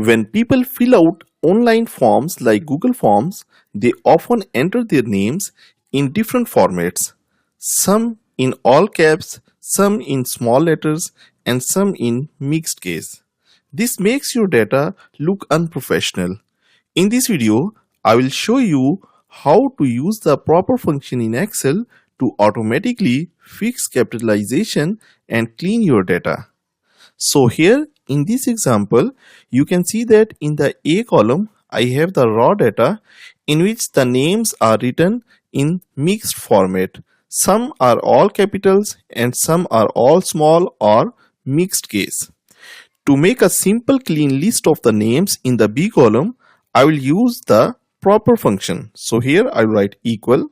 When people fill out online forms like Google Forms, they often enter their names in different formats, some in all caps, some in small letters, and some in mixed case. This makes your data look unprofessional. In this video, I will show you how to use the proper function in Excel to automatically fix capitalization and clean your data. So here in this example, you can see that in the A column, I have the raw data in which the names are written in mixed format. Some are all capitals and some are all small or mixed case. To make a simple clean list of the names in the B column, I will use the proper function. So here I will write equal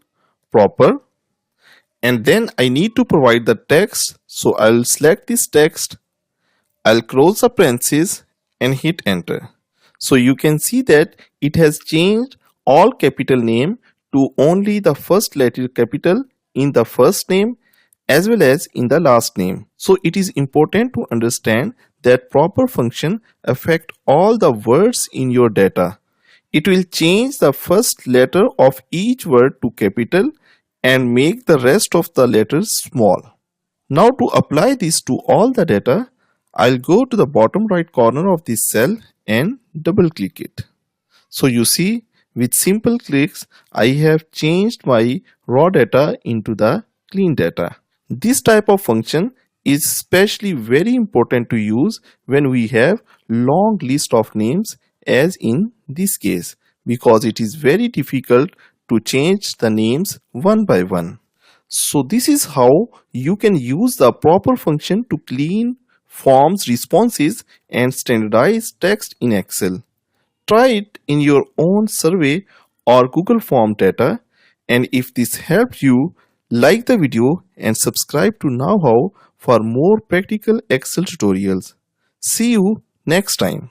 proper, and then I need to provide the text. So I will select this text. I'll close the parentheses and hit enter. So you can see that it has changed all capital name to only the first letter capital in the first name as well as in the last name. So it is important to understand that proper function affect all the words in your data. It will change the first letter of each word to capital and make the rest of the letters small. Now to apply this to all the data, I'll go to the bottom right corner of this cell and double click it. So you see, with simple clicks, I have changed my raw data into the clean data. This type of function is especially very important to use when we have long list of names, as in this case, because it is very difficult to change the names one by one. So this is how you can use the proper function to clean forms responses and standardize text in Excel. Try it in your own survey or Google Form data, and if this helped you, like the video and subscribe to KnowHow for more practical Excel tutorials. See you next time.